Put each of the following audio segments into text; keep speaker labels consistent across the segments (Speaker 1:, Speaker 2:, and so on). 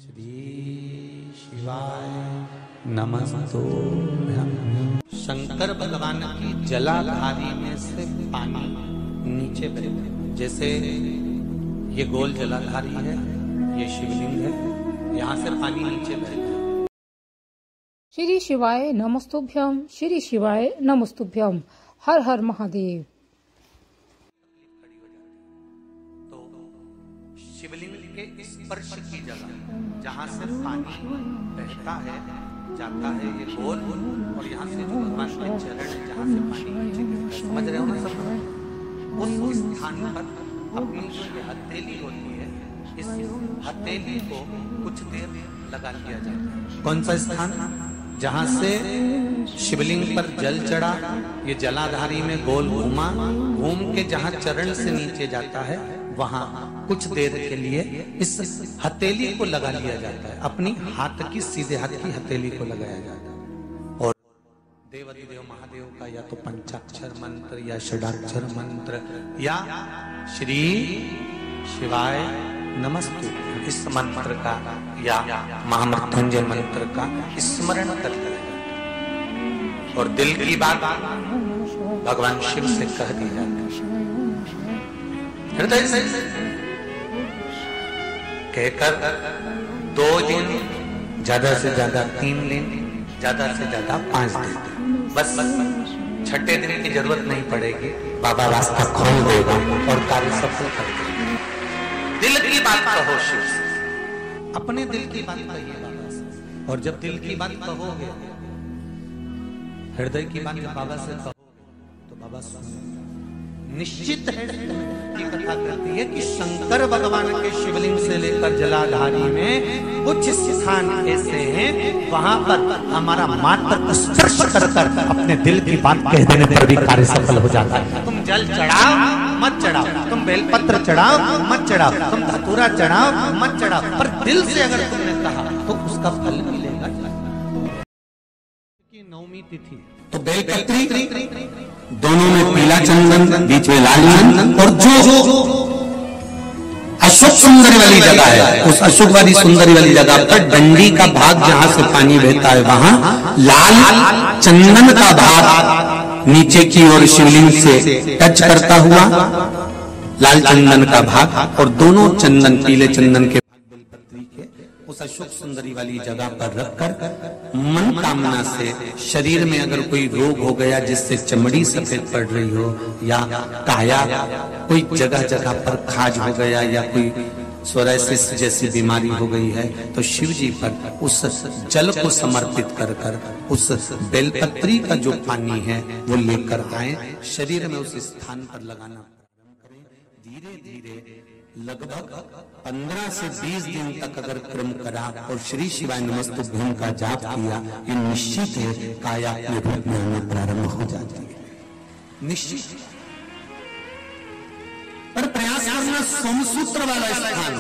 Speaker 1: श्री शिवाय नमस्तुभ्यं। शंकर भगवान की जलाधारी में से पानी नीचे बहता, जैसे ये गोल जलाधारी है, ये शिवलिंग है, यहाँ से पानी नीचे बहता है।
Speaker 2: श्री शिवाय नमस्तुभ्यं, श्री शिवाय नमस्तुभ्यं। हर हर महादेव।
Speaker 1: तो शिवलिंग के स्पर्श की जगह जहाँ से पानी बहता है, जाता है, ये गोल, और यहाँ से जो भगवान के चरण है जहाँ से पानी नीचे गिरता है, समझ रहे हो ना सब? उस स्थान पर अपनी जो ये हथेली होती है, इस हथेली को कुछ देर लगा लिया जाता है। कौन सा स्थान? जहाँ से शिवलिंग पर जल चढ़ा, ये जलाधारी में गोल घूमा, घूम के जहाँ चरण से नीचे जाता है, वहां कुछ देर के लिए इस हथेली को लगा लिया जाता है। अपनी हाथ की, सीधे हाथ की हथेली को लगाया जाता है। और देवाधिदेव महादेव का या तो पंचाक्षर मंत्र या षडाक्षर मंत्र या श्री शिवाय नमस्ते, इस मंत्र का या महामृत्युंजय मंत्र का स्मरण करते हैं और दिल की बात भगवान शिव से कह दी जाती है। हृदय से कहकर 2 दिन, ज्यादा से ज्यादा 3 दिन, ज्यादा से ज्यादा 5 दिन, बस 6ठे दिन की जरूरत नहीं पड़ेगी। बाबा रास्ता खोल देगा और कार्य सफल कर देगा। दिल की बात कहो शिव से, अपने दिल की बात कहिए बाबा से, और जब दिल की बात कहोगे, हृदय की बात बाबा से कहोगे तो बाबा सुनेंगे। निश्चित है ये कथा कहती है कि शंकर भगवान के शिवलिंग से लेकर जलाधारी में कुछ स्थान ऐसे हैं, वहां पर हमारा मात्र स्पर्श कर अपने दिल की बात कह देने पर भी कार्य सफल हो जाता है। तुम जल चढ़ाओ मत चढ़ाओ, तुम बेलपत्र चढ़ाओ मत चढ़ाओ, तुम धतूरा चढ़ाओ मत चढ़ाओ, पर दिल से अगर तुमने कहा तो उसका फल मिलेगा। की 9वीं तिथि तो बेलपत्री, दोनों में पीला चंदन, बीच में लाल चंदन, और जो अशोक सुंदरी वाली जगह है, उस अशोक वाली सुंदरी वाली जगह पर डंडी का भाग जहां से पानी बहता है, वहां लाल चंदन का भाग नीचे की ओर शिवलिंग से टच करता हुआ लाल चंदन का भाग, और दोनों चंदन, पीले चंदन के उस अशोक सुंदरी वाली जगह पर रखकर मन कामना से शरीर में अगर कोई रोग हो गया जिससे चमड़ी सफेद पड़ रही हो, या काया कोई जगह जगह पर खाज हो गया, या कोई सोराइसिस जैसी बीमारी हो गई है, तो शिव जी पर उस जल को समर्पित कर कर उस बेलपत्री का जो पानी है वो लेकर आए, शरीर में उस स्थान पर लगाना प्रारंभ करें। धीरे धीरे लगभग 15 से 20 दिन तक अगर क्रम करा और श्री शिवाय नमस्तुभ्यं का जाप किया, ये निश्चित है काया अपने रूप में आना प्रारंभ हो जाती है। निश्चित। पर प्रयास करना सोमसूत्र वाला स्थान,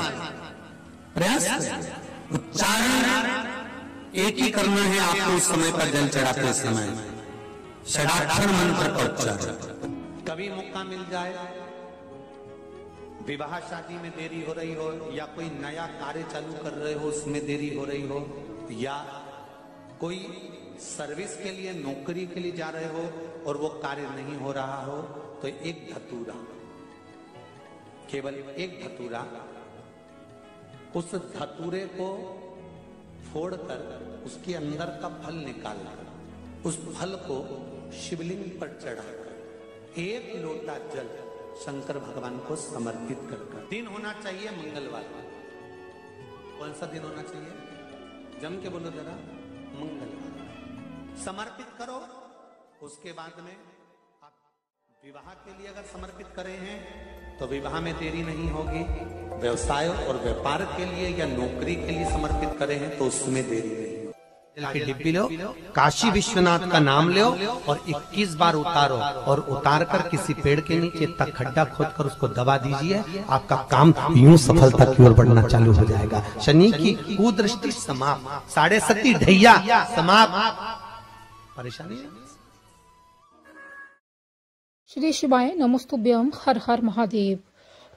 Speaker 1: प्रयास उच्चारण एक ही करना है आपको उस समय पर जल चढ़ाते समय, षडाक्षर मंत्र का उच्चारण। कभी मौका मिल जाए, विवाह शादी में देरी हो रही हो, या कोई नया कार्य चालू कर रहे हो उसमें देरी हो रही हो, या कोई सर्विस के लिए, नौकरी के लिए जा रहे हो और वो कार्य नहीं हो रहा हो, तो एक धतूरा, केवल एक धतूरा, उस धतूरे को फोड़कर उसके अंदर का फल निकालकर उस फल को शिवलिंग पर चढ़ाकर 1 लोटा जल शंकर भगवान को समर्पित कर। दिन होना चाहिए मंगलवार। कौन सा दिन होना चाहिए? जम के बोलो जरा, मंगलवार समर्पित करो। उसके बाद में आप विवाह के लिए अगर समर्पित करे हैं तो विवाह में देरी नहीं होगी। व्यवसाय और व्यापार के लिए या नौकरी के लिए समर्पित करे हैं तो उसमें देरी नहीं। की डिब्बी लो, काशी विश्वनाथ का नाम लो और 21 बार उतारो, और उतार कर किसी पेड़ के नीचे तक खड्डा खोदकर उसको दबा दीजिए। आपका काम यूं सफलता की ओर बढ़ना चालू हो जाएगा। शनि की कुदृष्टि समाप्त, 7.5 ढैया समाप्त, परेशानी।
Speaker 2: श्री शिवाय नमस्तुभ्यं। हर हर महादेव।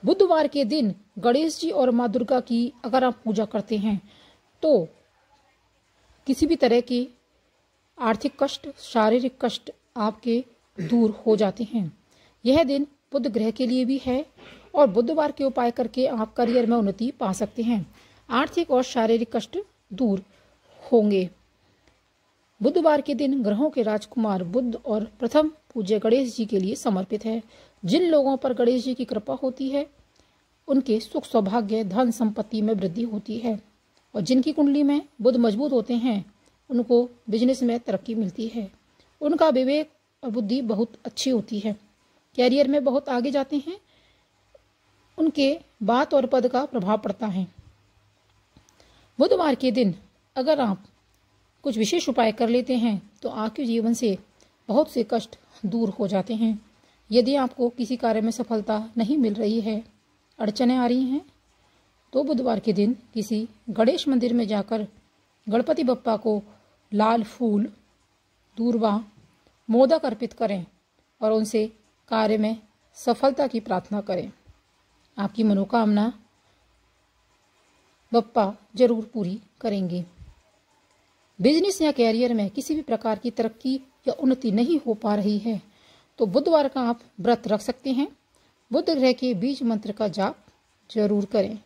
Speaker 2: बुधवार के दिन गणेश जी और माँ दुर्गा की अगर आप पूजा करते हैं तो किसी भी तरह की आर्थिक कष्ट, शारीरिक कष्ट आपके दूर हो जाते हैं। यह दिन बुध ग्रह के लिए भी है और बुधवार के उपाय करके आप करियर में उन्नति पा सकते हैं। आर्थिक और शारीरिक कष्ट दूर होंगे। बुधवार के दिन ग्रहों के राजकुमार बुध और प्रथम पूज्य गणेश जी के लिए समर्पित है। जिन लोगों पर गणेश जी की कृपा होती है उनके सुख, सौभाग्य, धन संपत्ति में वृद्धि होती है और जिनकी कुंडली में बुध मजबूत होते हैं उनको बिजनेस में तरक्की मिलती है। उनका विवेक और बुद्धि बहुत अच्छी होती है। कैरियर में बहुत आगे जाते हैं। उनके बात और पद का प्रभाव पड़ता है। बुधवार के दिन अगर आप कुछ विशेष उपाय कर लेते हैं तो आपके जीवन से बहुत से कष्ट दूर हो जाते हैं। यदि आपको किसी कार्य में सफलता नहीं मिल रही है, अड़चनें आ रही हैं, तो बुधवार के दिन किसी गणेश मंदिर में जाकर गणपति बप्पा को लाल फूल, दूर्वा, मोदक अर्पित करें और उनसे कार्य में सफलता की प्रार्थना करें। आपकी मनोकामना बप्पा जरूर पूरी करेंगे। बिजनेस या कैरियर में किसी भी प्रकार की तरक्की या उन्नति नहीं हो पा रही है तो बुधवार का आप व्रत रख सकते हैं। बुध ग्रह के बीज मंत्र का जाप जरूर करें।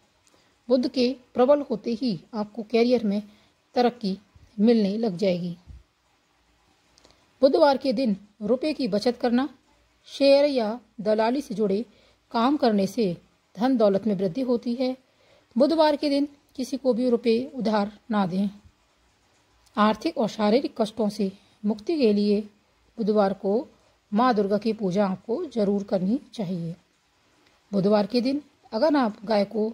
Speaker 2: बुध के प्रबल होते ही आपको कैरियर में तरक्की मिलने लग जाएगी। बुधवार के दिन रुपए की बचत करना, शेयर या दलाली से जुड़े काम करने से धन दौलत में वृद्धि होती है। बुधवार के दिन किसी को भी रुपए उधार ना दें। आर्थिक और शारीरिक कष्टों से मुक्ति के लिए बुधवार को माँ दुर्गा की पूजा आपको जरूर करनी चाहिए। बुधवार के दिन अगर आप गाय को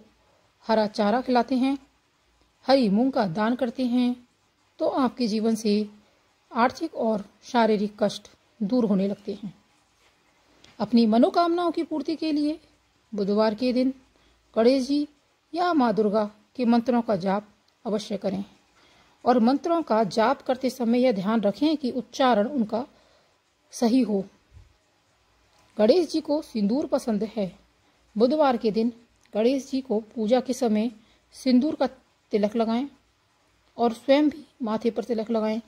Speaker 2: हरा चारा खिलाते हैं, हरी मूंग का दान करते हैं तो आपके जीवन से आर्थिक और शारीरिक कष्ट दूर होने लगते हैं। अपनी मनोकामनाओं की पूर्ति के लिए बुधवार के दिन गणेश जी या माँ दुर्गा के मंत्रों का जाप अवश्य करें और मंत्रों का जाप करते समय यह ध्यान रखें कि उच्चारण उनका सही हो। गणेश जी को सिंदूर पसंद है। बुधवार के दिन गणेश जी को पूजा के समय सिंदूर का तिलक लगाएं और स्वयं भी माथे पर तिलक लगाएं।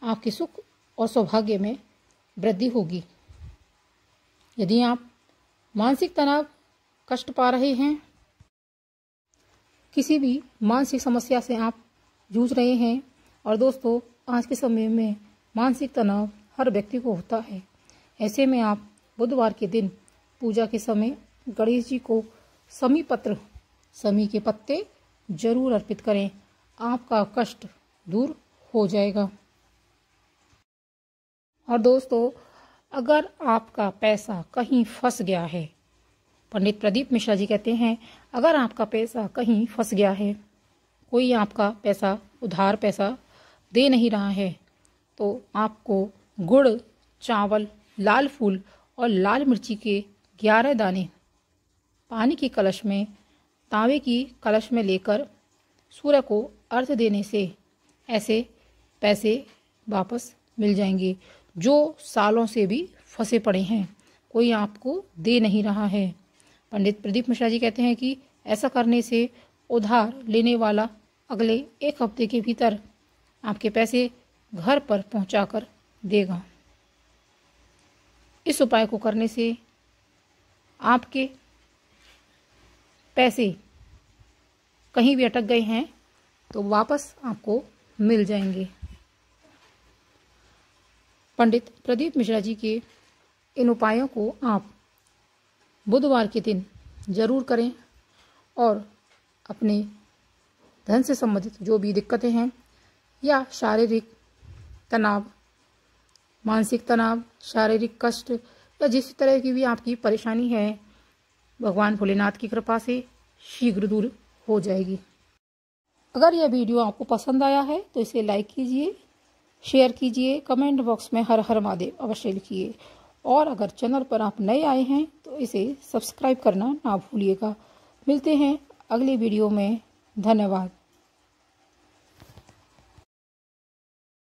Speaker 2: आपके सुख और सौभाग्य में वृद्धि होगी। यदि आप मानसिक तनाव, कष्ट पा रहे हैं, किसी भी मानसिक समस्या से आप जूझ रहे हैं, और दोस्तों आज के समय में मानसिक तनाव हर व्यक्ति को होता है, ऐसे में आप बुधवार के दिन पूजा के समय गणेश जी को समी पत्र, समी के पत्ते जरूर अर्पित करें। आपका कष्ट दूर हो जाएगा। और दोस्तों अगर आपका पैसा कहीं फंस गया है, पंडित प्रदीप मिश्रा जी कहते हैं अगर आपका पैसा कहीं फंस गया है, कोई आपका पैसा उधार पैसा दे नहीं रहा है, तो आपको गुड़, चावल, लाल फूल और लाल मिर्ची के 11 दाने पानी की कलश में, तांबे की कलश में लेकर सूर्य को अर्घ्य देने से ऐसे पैसे वापस मिल जाएंगे जो सालों से भी फंसे पड़े हैं, कोई आपको दे नहीं रहा है। पंडित प्रदीप मिश्रा जी कहते हैं कि ऐसा करने से उधार लेने वाला अगले 1 हफ्ते के भीतर आपके पैसे घर पर पहुंचाकर देगा। इस उपाय को करने से आपके पैसे कहीं भी अटक गए हैं तो वापस आपको मिल जाएंगे। पंडित प्रदीप मिश्रा जी के इन उपायों को आप बुधवार के दिन जरूर करें और अपने धन से संबंधित जो भी दिक्कतें हैं या शारीरिक तनाव, मानसिक तनाव, शारीरिक कष्ट या जिस तरह की भी आपकी परेशानी है, भगवान भोलेनाथ की कृपा से शीघ्र दूर हो जाएगी। अगर यह वीडियो आपको पसंद आया है तो इसे लाइक कीजिए, शेयर कीजिए, कमेंट बॉक्स में हर हर महादेव अवश्य लिखिए और अगर चैनल पर आप नए आए हैं तो इसे सब्सक्राइब करना ना भूलिएगा। मिलते हैं अगले वीडियो में। धन्यवाद।